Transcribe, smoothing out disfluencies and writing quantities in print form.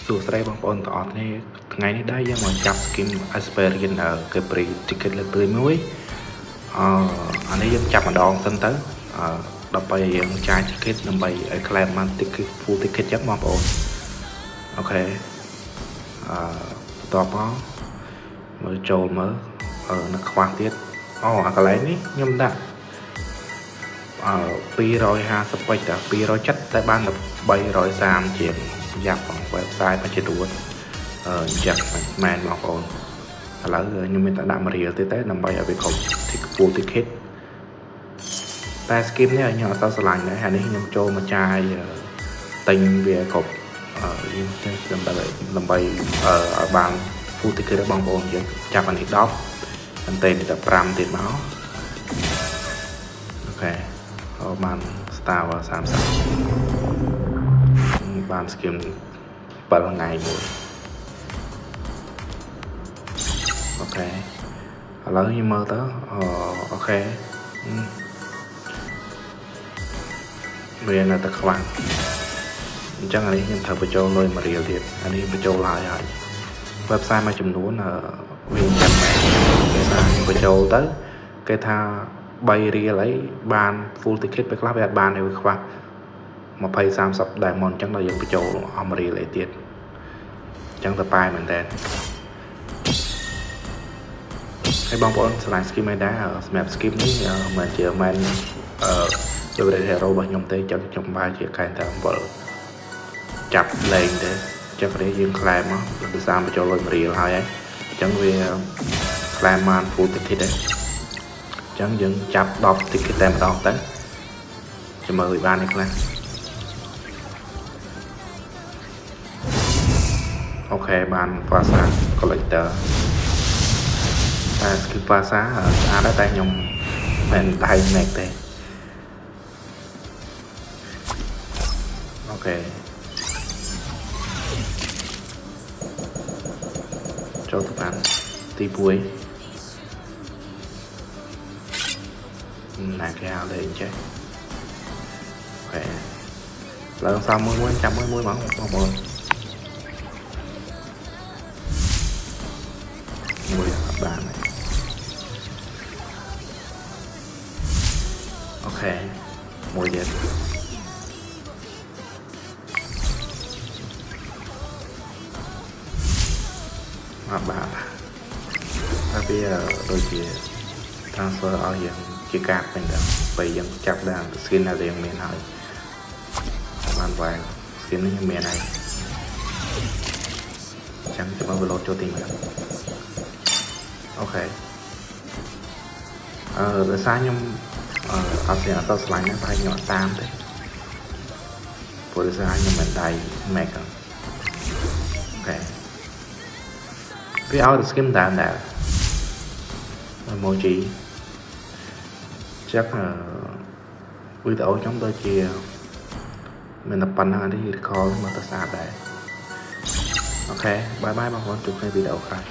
សួស្តីបងប្អូនទាំងអស់គ្នាថ្ងៃនេះដែរយើងមកចាប់ skin Asperian គេព្រី ticket លើកទី1អានេះយើងចាប់ម្ដងសិនទៅដើម្បីយើងចាយ ticket ដើម្បីឲ្យ claim បាន ticket full ticket ចឹងបងប្អូនអូខេបន្តមកមើលចូលមើលនៅខ្វះទៀតអាកន្លែងនេះខ្ញុំដាក់250ពេចតែ270តែបាន330ជាងយ៉ាប់ផង website បច្ចុប្បន្នចាក់មែនបងប្អូនឥឡូវខ្ញុំមានតែដាក់មករៀលទៀតទេដើម្បីឲ្យវាគ្រប់ full ticket តែ skim នេះខ្ញុំអត់ទៅឆ្លាញ់ដែរហើយនេះខ្ញុំចូលមកចាយទិញវាគ្រប់ដើម្បីឲ្យបាន full ticket របស់បងប្អូនយើងចាប់អានេះ10បន្តែនេះតែ5ទៀតមកអូខេបាន star 30បាន skim 7ថ្ងៃមួយអូខេឥឡូវខ្ញុំមើលទៅអូខេវានៅតែខ្វះអញ្ចឹងអានេះខ្ញុំត្រូវបញ្ចូលលុយ1រៀលទៀតអានេះបញ្ចូលហើយ website មួយចំនួនវាចាំមែនគេថាបញ្ចូលទៅគេថា3រៀលអីបាន full ticket ពេលខ្លះវាអត់បានទេវាខ្វះ20-30 diamond អញ្ចឹងដល់យើងបញ្ចូលអស់1រៀលអីទៀតអញ្ចឹងទៅប៉ែមែនតើហើយបងប្អូនឆ្លាញ់ skim ឯដែរសម្រាប់ skim នេះមិនជាមែនfavorite hero របស់ខ្ញុំទេចឹងខ្ញុំបែរជាកែតែអំបិលចាប់លេងទេចឹងនេះយើងខ្លែមមកដោយសារបញ្ចូលលុយ1រៀលហើយអញ្ចឹងវាខ្លែមបាន full ticket ទេអញ្ចឹងយើងចាប់10 ticket តែម្ដងទៅចាំមើលឲ្យបាននេះខ្លះអូខេបាន Fasa collector តែ skin Fasa ស្អាតតែខ្ញុំមិនដៃ make ទេអូខេចូលទៅបានទី1ណាគេហៅលេងចេះអូខេឡើងសំមួយចាំមួយហ្មងបងប្អូនមួយបានអូខេមួយទៀតអត់បានតែវាដូចជា transfer ឲ្យយើងជាកាតវិញដល់ពេលយើងចាប់ដល់ skin ដែលយើងមានហើយបានវ៉ែ skin នេះមានហើយចាំទៅវាលោតចូលទី1អូខេដោយសារខ្ញុំអត់ស្លាញ់ណាស់ប្រហែលខ្ញុំអត់តាមទេព្រោះដោយសារខ្ញុំមិនដៃ make អូខេវាឲ្យ skin តាមដែរ emoji ចឹងវីដេអូខ្ញុំដូចជាមានតែប៉ុណ្ណឹងអានេះ record មកទៅស្អាតដែរអូខេបាយបាយបងប្អូនជួបគ្នាវីដេអូក្រោយ